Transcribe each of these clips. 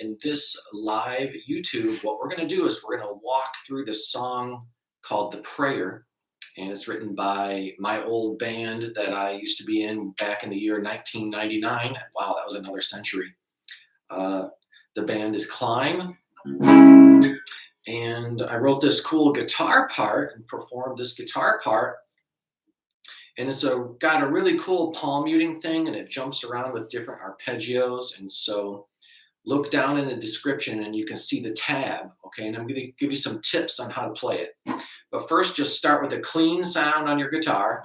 in this live YouTube, what we're going to do is we're going to walk through the song called The Prayer, and it's written by my old band that I used to be in back in the year 1999. Wow, that was another century. The band is Climb, and I wrote this cool guitar part and performed this guitar part. And it's got a really cool palm muting thing, and it jumps around with different arpeggios. And so look down in the description and you can see the tab, okay? And I'm going to give you some tips on how to play it. But first, just start with a clean sound on your guitar.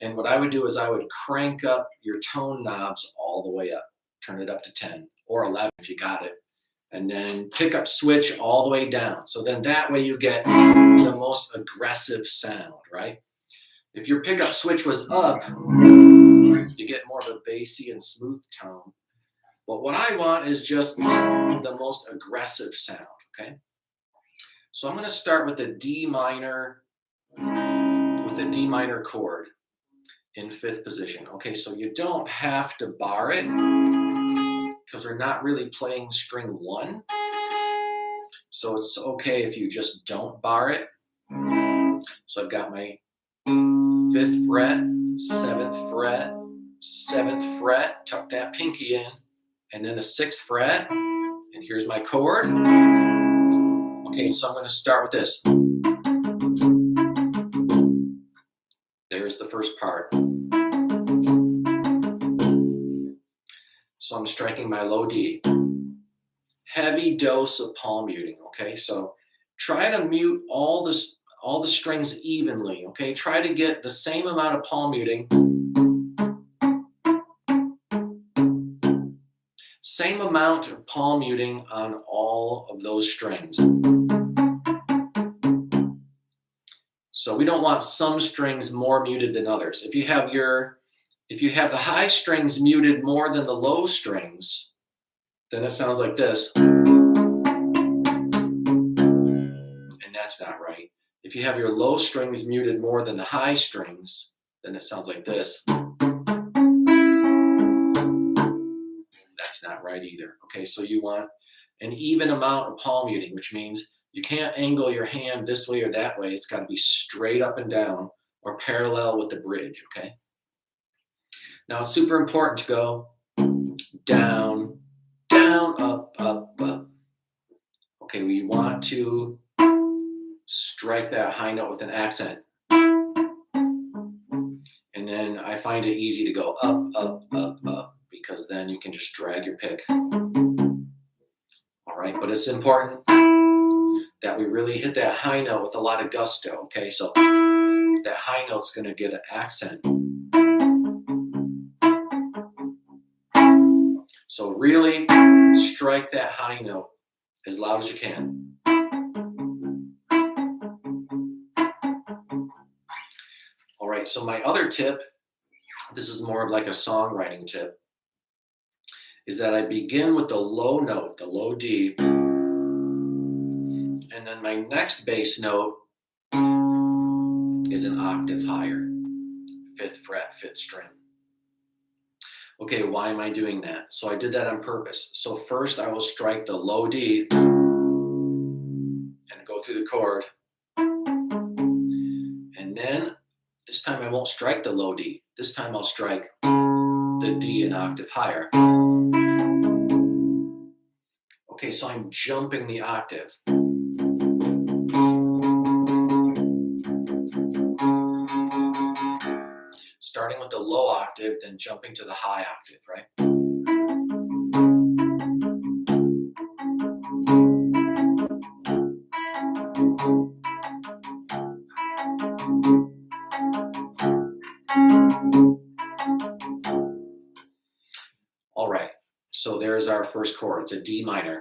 And what I would do is I would crank up your tone knobs all the way up. Turn it up to 10 or 11 if you got it. And then pickup switch all the way down. So then that way you get the most aggressive sound, right? If your pickup switch was up, you get more of a bassy and smooth tone. But what I want is just the most aggressive sound, okay? So I'm going to start with a D minor chord in 5th position. Okay, so you don't have to bar it because we're not really playing string 1. So it's okay if you just don't bar it. So I've got my 5th fret, 7th fret, 7th fret, tuck that pinky in, and then the 6th fret, and here's my chord. Okay, so I'm going to start with this. There's the first part. So I'm striking my low D. Heavy dose of palm muting, okay? So try to mute all the strings evenly, okay? Try to get the same amount of palm muting. Same amount of palm muting on all of those strings. So we don't want some strings more muted than others. If you have the high strings muted more than the low strings, then it sounds like this. And that's not right. If you have your low strings muted more than the high strings, then it sounds like this. That's not right either. Okay, so you want an even amount of palm muting, which means you can't angle your hand this way or that way. It's got to be straight up and down or parallel with the bridge, okay? Now it's super important to go down, down, up, up, up. Okay, we want to strike that high note with an accent. And then I find it easy to go up, up, up, up, because then you can just drag your pick. All right, but it's important that we really hit that high note with a lot of gusto, okay? So that high note's gonna get an accent. So really strike that high note as loud as you can. All right, so my other tip, this is more of like a songwriting tip, is that I begin with the low note, the low D, and then my next bass note is an octave higher, 5th fret, 5th string. Okay, why am I doing that? So I did that on purpose. So first I will strike the low D and go through the chord. And then this time I won't strike the low D. This time I'll strike the D an octave higher. Okay, so I'm jumping the octave. Starting with the low octave, then jumping to the high octave, right? All right, so there's our first chord. It's a D minor.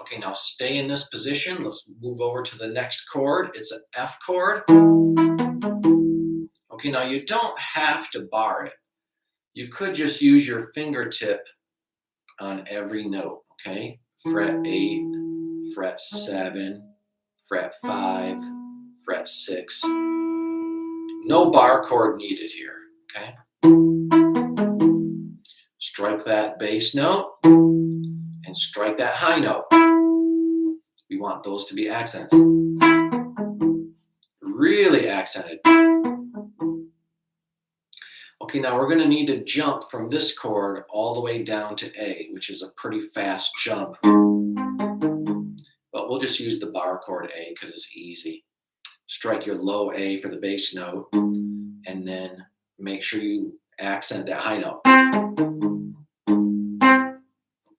Okay, now stay in this position. Let's move over to the next chord. It's an F chord. Okay, now you don't have to bar it. You could just use your fingertip on every note, okay? Fret 8, fret 7, fret 5, fret 6. No bar chord needed here, okay? Strike that bass note and strike that high note. We want those to be accents. Really accented. Okay, now we're going to need to jump from this chord all the way down to A, which is a pretty fast jump. But we'll just use the bar chord A because it's easy. Strike your low A for the bass note, and then make sure you accent that high note.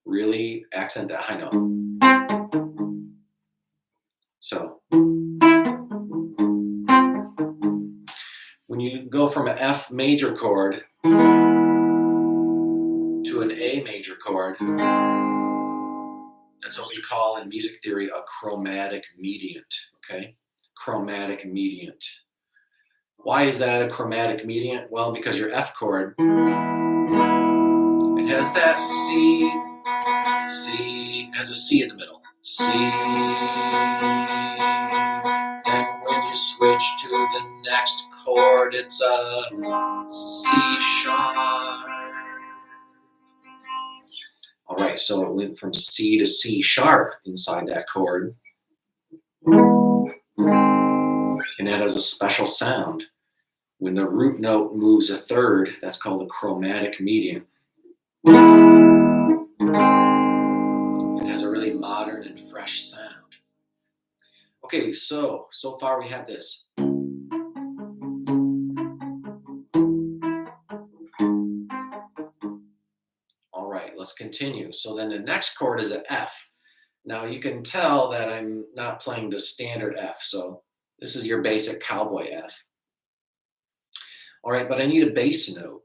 Really accent that high note. So, when you go from an F major chord to an A major chord, that's what we call in music theory a chromatic mediant, okay? Chromatic mediant. Why is that a chromatic mediant? Well, because your F chord, it has that C, has a C in the middle. C. Then when you switch to the next chord, it's a C sharp. All right, so it went from C to C sharp inside that chord. And that has a special sound. When the root note moves a third, that's called a chromatic mediant. It has a really modern and fresh sound. Okay, so far we have this. All right, let's continue. So then the next chord is an F. Now you can tell that I'm not playing the standard F, so this is your basic cowboy F. All right, but I need a bass note.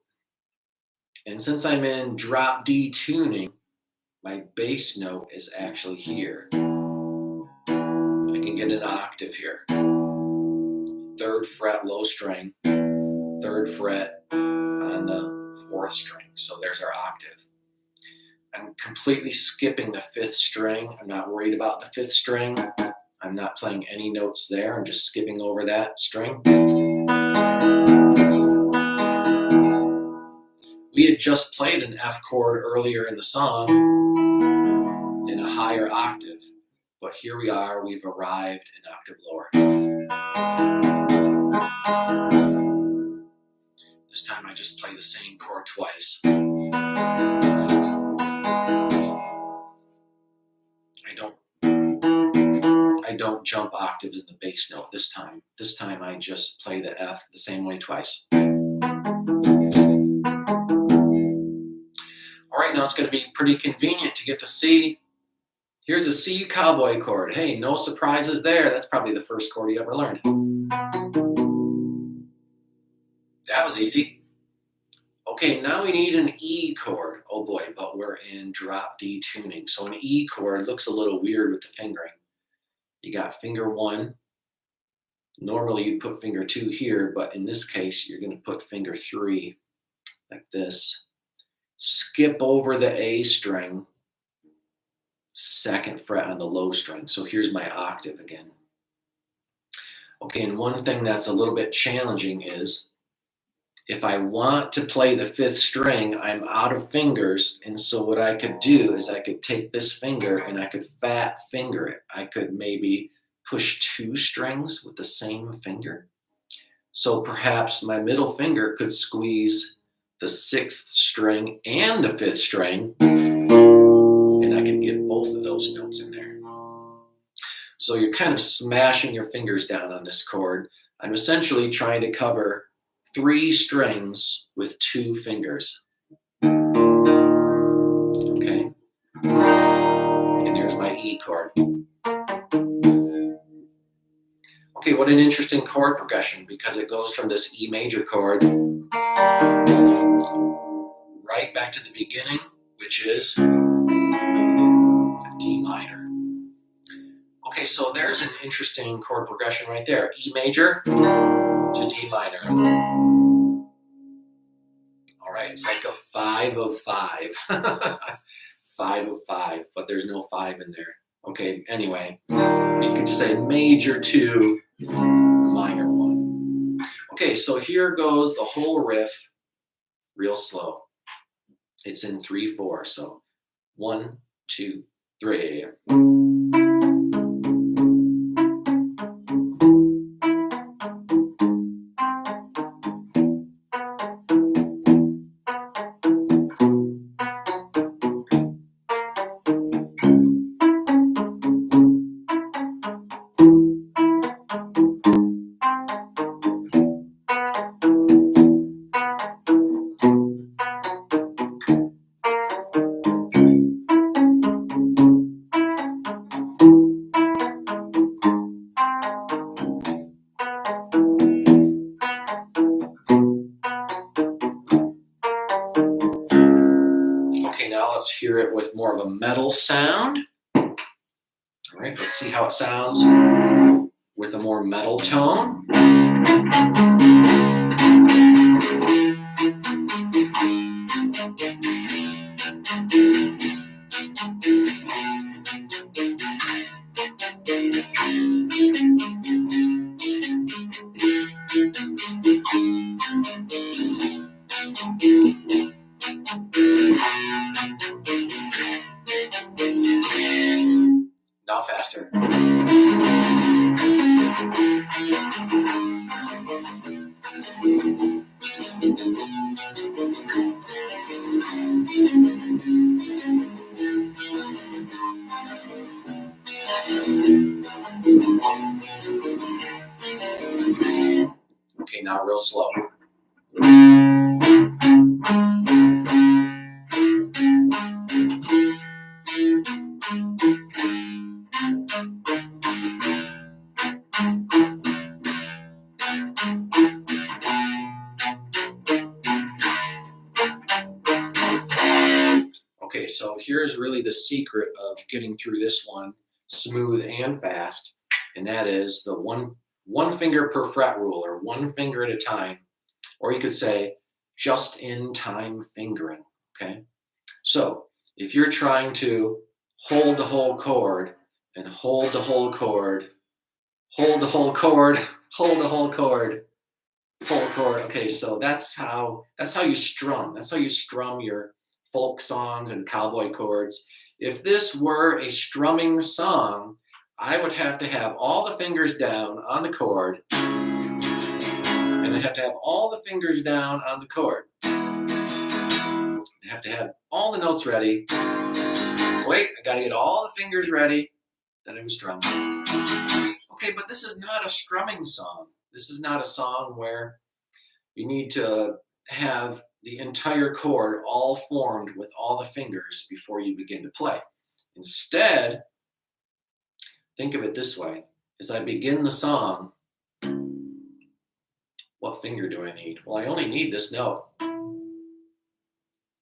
And since I'm in drop D tuning, my bass note is actually here. I can get an octave here. 3rd fret low string, 3rd fret on the 4th string. So there's our octave. I'm completely skipping the 5th string. I'm not worried about the 5th string. I'm not playing any notes there. I'm just skipping over that string. We had just played an F chord earlier in the song in a higher octave, but here we are, we've arrived an octave lower. This time I just play the same chord twice. I don't jump octaves in the bass note this time. This time I just play the F the same way twice. All right, now it's going to be pretty convenient to get the C. Here's a C cowboy chord. Hey, no surprises there. That's probably the first chord you ever learned. That was easy. Okay, now we need an E chord. Oh boy, but we're in drop D tuning. So an E chord looks a little weird with the fingering. You got finger 1. Normally you'd put finger 2 here, but in this case, you're going to put finger 3 like this. Skip over the A string, 2nd fret on the low string. So here's my octave again. Okay, and one thing that's a little bit challenging is if I want to play the 5th string, I'm out of fingers. And so what I could do is I could take this finger and I could fat finger it. I could maybe push 2 strings with the same finger. So perhaps my middle finger could squeeze the 6th string and the 5th string, and I could get both of those notes in there. So you're kind of smashing your fingers down on this chord. I'm essentially trying to cover 3 strings with 2 fingers. Okay. And there's my E chord. Okay, what an interesting chord progression, because it goes from this E major chord right back to the beginning, which is D minor. Okay, so there's an interesting chord progression right there. E major to D minor. All right, it's like a 5 of 5. 5 of 5, but there's no 5 in there. Okay, anyway, you could just say major 2, minor 1. Okay, so here goes the whole riff real slow. It's in 3/4. So 1, 2, 3. Okay, now let's hear it with more of a metal sound. All right, let's see how it sounds with a more metal tone. Now faster. Okay, now real slow. Okay, so here's really the secret of getting through this one smooth and fast, and that is the one finger per fret rule, or one finger at a time, or you could say just in time fingering. Okay, so if you're trying to hold the whole chord and hold the whole chord, hold the whole chord, hold the whole chord, whole chord. Okay, so that's how you strum. That's how you strum your folk songs and cowboy chords. If this were a strumming song, I would have to have all the fingers down on the chord, and I'd have to have all the fingers down on the chord. I have to have all the notes ready. Wait, I gotta get all the fingers ready. Then I would strum. Okay, but this is not a strumming song. This is not a song where you need to have the entire chord all formed with all the fingers before you begin to play. Instead, think of it this way. As I begin the song, what finger do I need? Well, I only need this note.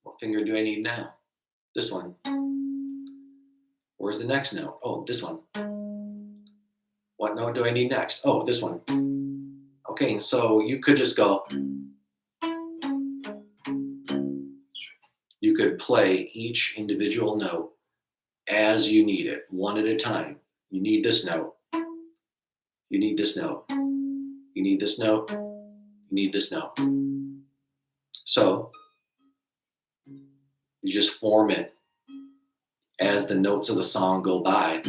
What finger do I need now? This one. Where's the next note? Oh, this one. What note do I need next? Oh, this one. Okay, so you could just go. You could play each individual note as you need it, one at a time. You need this note. You need this note. You need this note. You need this note. So you just form it as the notes of the song go by.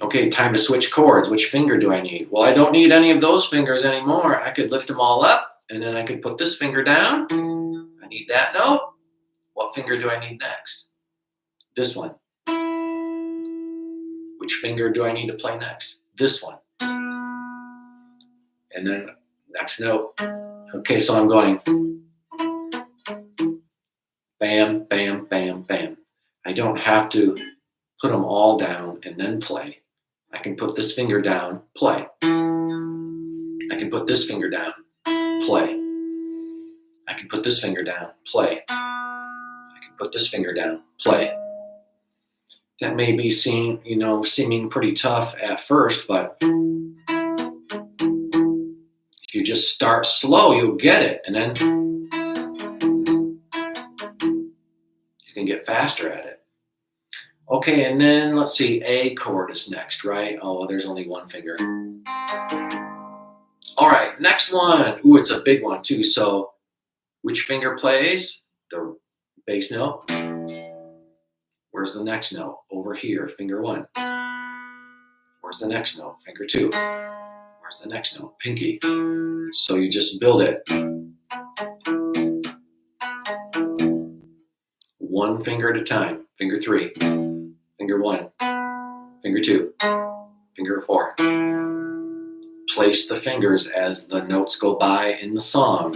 Okay, time to switch chords. Which finger do I need? Well, I don't need any of those fingers anymore. I could lift them all up, and then I could put this finger down. I need that note. What finger do I need next? This one. Which finger do I need to play next? This one. And then next note. Okay, so I'm going bam, bam, bam, bam. I don't have to put them all down and then play. I can put this finger down, play. I can put this finger down, play. I can put this finger down, play. I can put this finger down, play. That may be seeming pretty tough at first, but if you just start slow, you'll get it, and then you can get faster at it. Okay, and then let's see, A chord is next, right? Oh, there's only one finger. All right, next one. Ooh, it's a big one too. So which finger plays the bass note? Where's the next note? Over here, finger 1. Where's the next note? Finger 2. Where's the next note? Pinky. So you just build it. One finger at a time. Finger 3. Finger 1. Finger 2. Finger 4. Place the fingers as the notes go by in the song.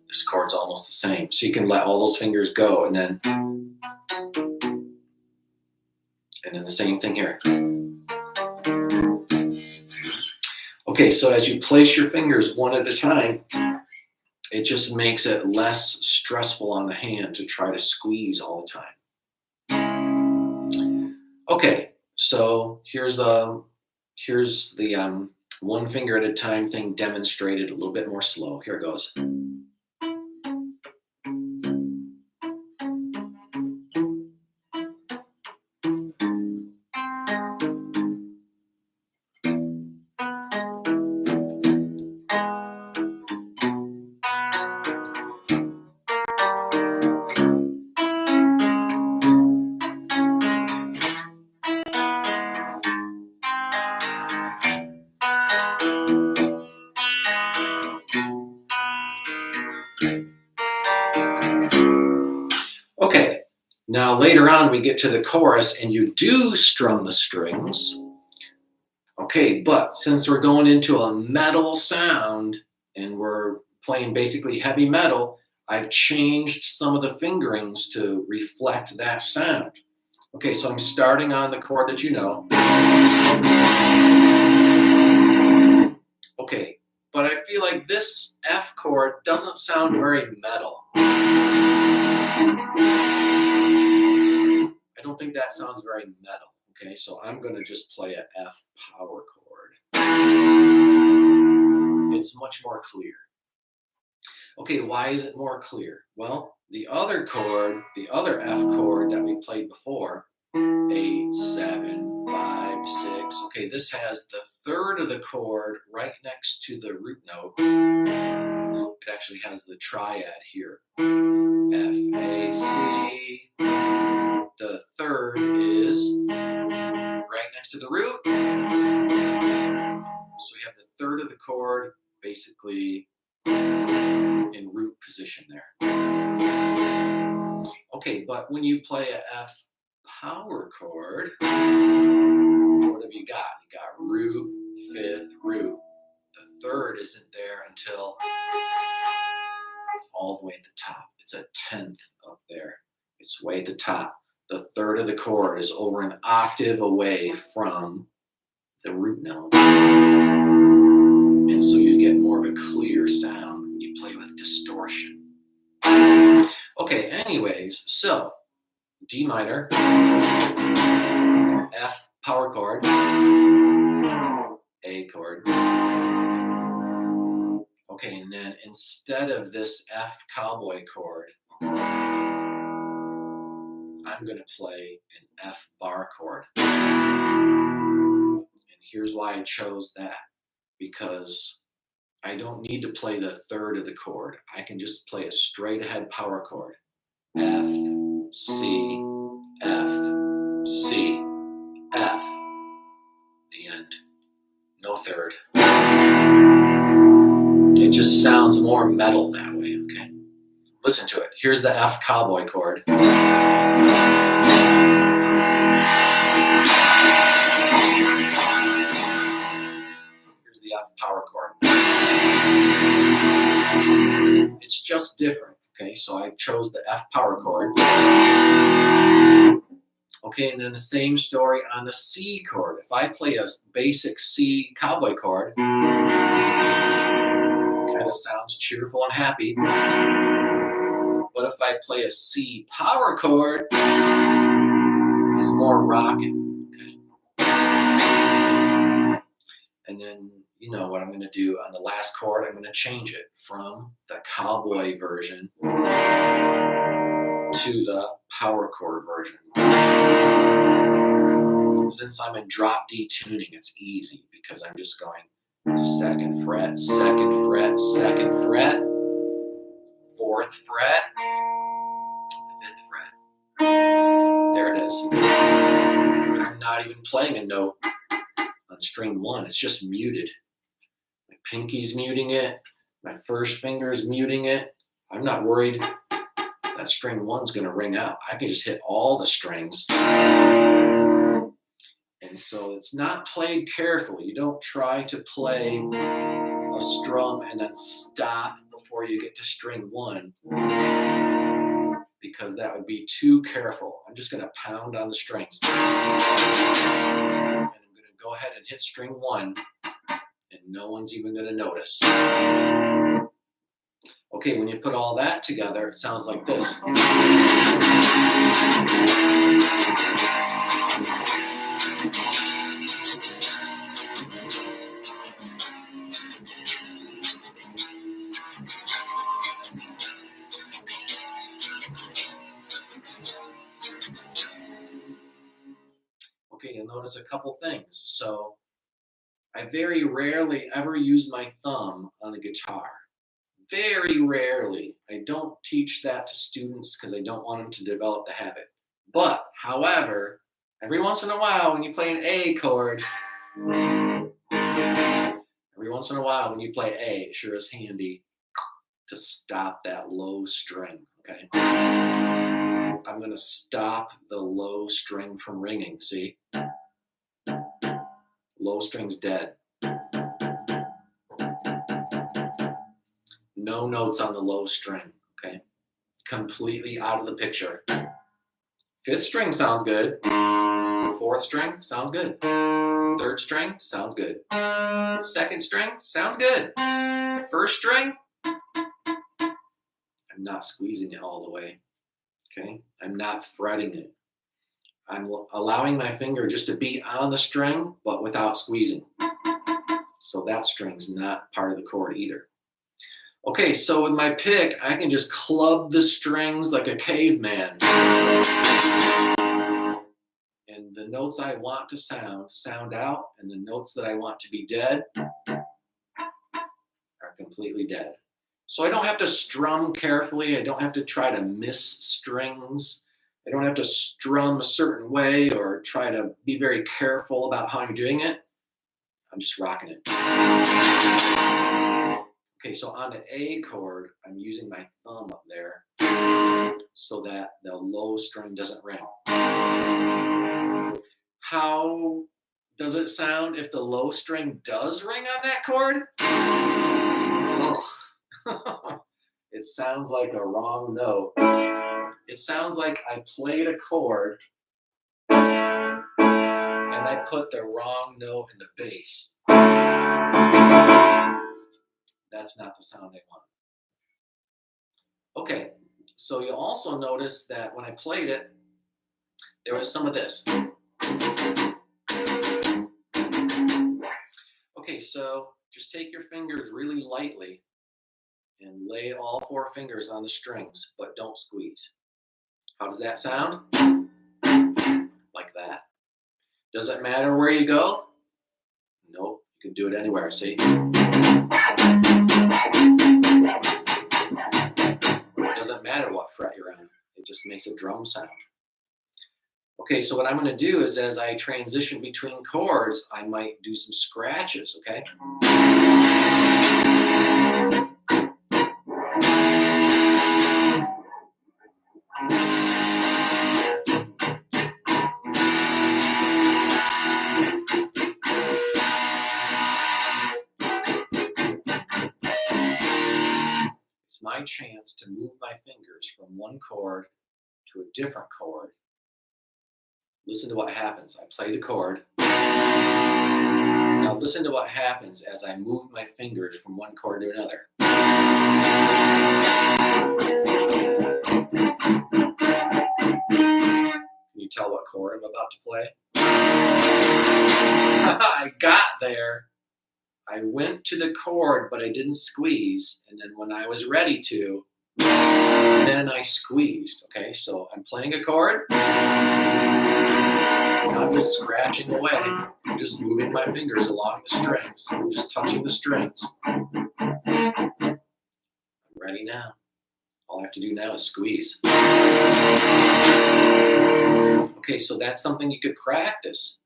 This chord's almost the same. So you can let all those fingers go, and then the same thing here. Okay, so as you place your fingers one at a time, it just makes it less stressful on the hand to try to squeeze all the time. Okay, so here's the one finger at a time thing demonstrated a little bit more slow. Here it goes. Okay, now later on we get to the chorus and you do strum the strings. Okay, but since we're going into a metal sound and we're playing basically heavy metal, I've changed some of the fingerings to reflect that sound. Okay, so I'm starting on the chord that you know. Okay, but I feel like this F chord doesn't sound very metal. I don't think that sounds very metal. Okay, so I'm going to just play an F power chord. It's much more clear. Okay, why is it more clear? Well, the other chord, the other F chord that we played before, 8, 7, 5, 6. Okay, this has the third of the chord right next to the root note. It actually has the triad here. F, A, C. The third is right next to the root. So we have the third of the chord basically in root position there. Okay, but when you play a F power chord, what have you got? You got root, fifth, root. The third isn't there until all the way at the top. It's a 10th up there. It's way at the top. The third of the chord is over an octave away from the root note. And so you get more of a clear sound when you play with distortion. Okay, anyways, so D minor, F power chord, A chord. Okay, and then instead of this F cowboy chord, I'm going to play an F bar chord. And here's why I chose that. Because I don't need to play the third of the chord. I can just play a straight ahead power chord. F, C, F, C, F. The end. No third. It just sounds more metal that way, okay? Listen to it. Here's the F cowboy chord. Here's the F power chord. It's just different, okay? So I chose the F power chord. Okay, and then the same story on the C chord. If I play a basic C cowboy chord, it kind of sounds cheerful and happy. But if I play a C power chord, it's more rocking. Okay? And then you know what I'm going to do on the last chord. I'm going to change it from the cowboy version to the power chord version. Since I'm in drop D tuning, it's easy because I'm just going 2nd fret, 2nd fret, 2nd fret, 4th fret, 5th fret. There it is. I'm not even playing a note on string 1. It's just muted. My pinky's muting it. My first finger's muting it. I'm not worried that string 1's going to ring out. I can just hit all the strings. And so it's not played carefully. You don't try to play a strum and then stop before you get to string 1, because that would be too careful. I'm just going to pound on the strings. And I'm going to go ahead and hit string 1, and no one's even going to notice. Okay, when you put all that together, it sounds like this. Okay, you'll notice a couple things. So I very rarely ever use my thumb on the guitar. Very rarely. I don't teach that to students because I don't want them to develop the habit. But, however, every once in a while when you play an A chord, every once in a while when you play A, it sure is handy to stop that low string, okay? I'm going to stop the low string from ringing, see? Low string's dead. No notes on the low string, okay? Completely out of the picture. 5th string sounds good. 4th string sounds good. 3rd string sounds good. 2nd string sounds good. 1st string, I'm not squeezing it all the way, okay? I'm not fretting it. I'm allowing my finger just to be on the string, but without squeezing. So that string's not part of the chord either. Okay, so with my pick, I can just club the strings like a caveman. And the notes I want to sound out, and the notes that I want to be dead are completely dead. So I don't have to strum carefully. I don't have to try to miss strings. I don't have to strum a certain way or try to be very careful about how I'm doing it. I'm just rocking it. Okay, so on the A chord, I'm using my thumb up there so that the low string doesn't ring. How does it sound if the low string does ring on that chord? Oh. It sounds like a wrong note. It sounds like I played a chord and I put the wrong note in the bass. That's not the sound I want. Okay, so you'll also notice that when I played it, there was some of this. Okay, so just take your fingers really lightly and lay all 4 fingers on the strings, but don't squeeze. How does that sound? Like that. Does it matter where you go? Nope, you can do it anywhere, see? It doesn't matter what fret you're on. It just makes a drum sound. Okay, so what I'm going to do is as I transition between chords, I might do some scratches, okay? It's my chance to move my fingers from one chord to a different chord. Listen to what happens. I play the chord. Now listen to what happens as I move my fingers from one chord to another. Can you tell what chord I'm about to play? I got there. I went to the chord, but I didn't squeeze. And then when I was ready to, then I squeezed. Okay, so I'm playing a chord. Now I'm I'm just scratching away. I'm just moving my fingers along the strings. I'm just touching the strings. I'm ready now. All I have to do now is squeeze. Okay, so that's something you could practice.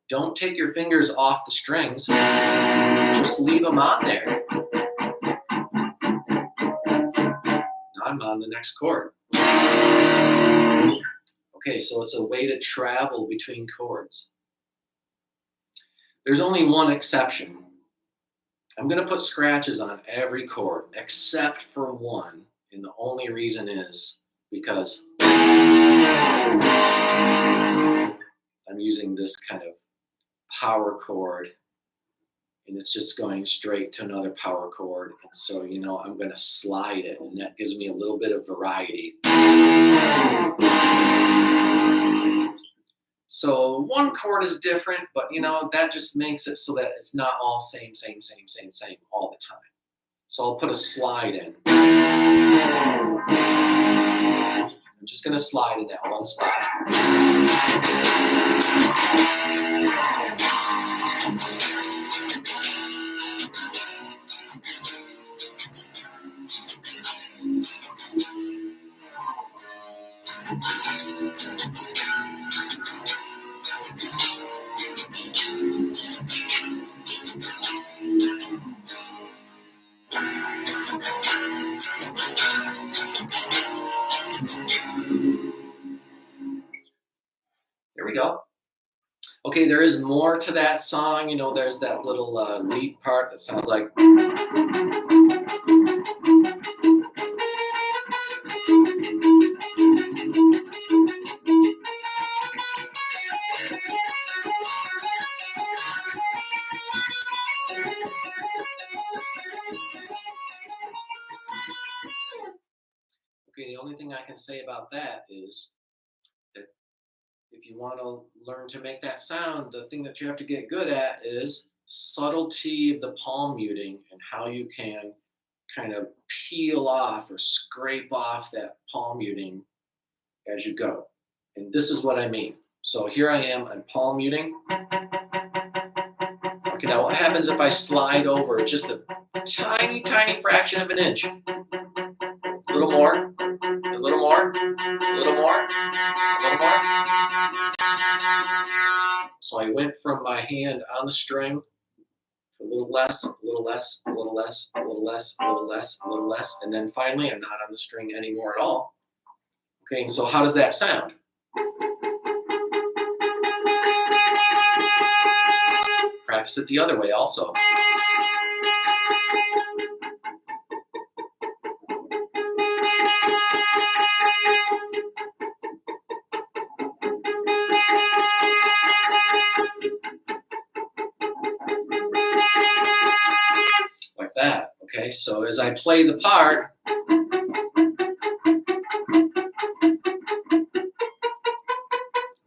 Don't take your fingers off the strings. Just leave them on there. Now I'm on the next chord. Okay, so it's a way to travel between chords. There's only one exception. I'm going to put scratches on every chord except for one, and the only reason is because I'm using this kind of power chord, and it's just going straight to another power chord, and so, you know, I'm going to slide it, and that gives me a little bit of variety. So one chord is different, but you know, that just makes it so that it's not all same all the time. So I'll put a slide in. I'm just going to slide in that one spot. There we go. Okay, there is more to that song. You know, there's that little lead part that sounds like. Okay, the only thing I can say about that is that if you want to learn to make that sound, the thing that you have to get good at is subtlety of the palm muting and how you can kind of peel off or scrape off that palm muting as you go. And this is what I mean. So here I am, I'm palm muting. Okay, now what happens if I slide over just a tiny fraction of an inch? A little more, a little more, a little more, a little more. So I went from my hand on the string to a little less, a little less, a little less, a little less, a little less, a little less, and then finally I'm not on the string anymore at all. Okay, and so how does that sound? Practice it the other way also. Like that, okay? So as I play the part, I'm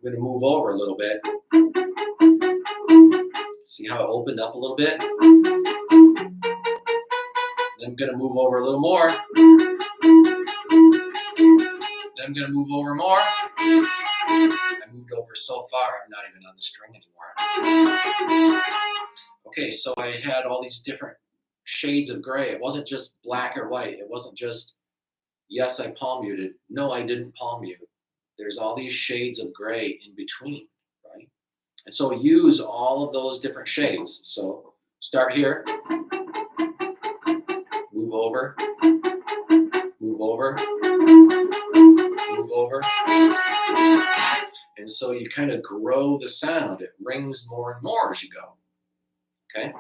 going to move over a little bit. See how it opened up a little bit? Then I'm going to move over a little more. Then I'm going to move over more. I moved over so far, I'm not even on the string anymore. Okay, so I had all these different shades of gray. It wasn't just black or white. It wasn't just, yes, I palm muted. No, I didn't palm mute. There's all these shades of gray in between, right? And so use all of those different shades. So start here, move over, move over, move over. And so you kind of grow the sound. It rings more and more as you go. Okay?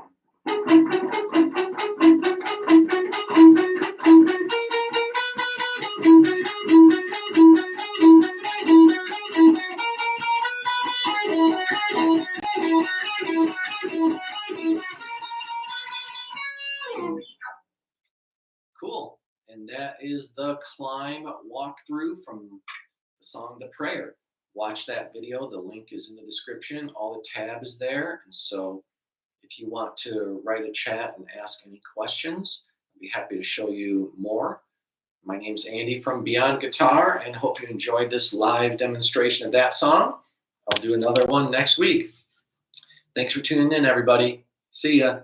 Cool. And that is the climb walkthrough from the song The Prayer. Watch that video. The link is in the description. All the tab is there. And so if you want to write a chat and ask any questions, I'd be happy to show you more. My name's Andy from BeyondGuitar, and hope you enjoyed this live demonstration of that song. I'll do another one next week. Thanks for tuning in, everybody. See ya.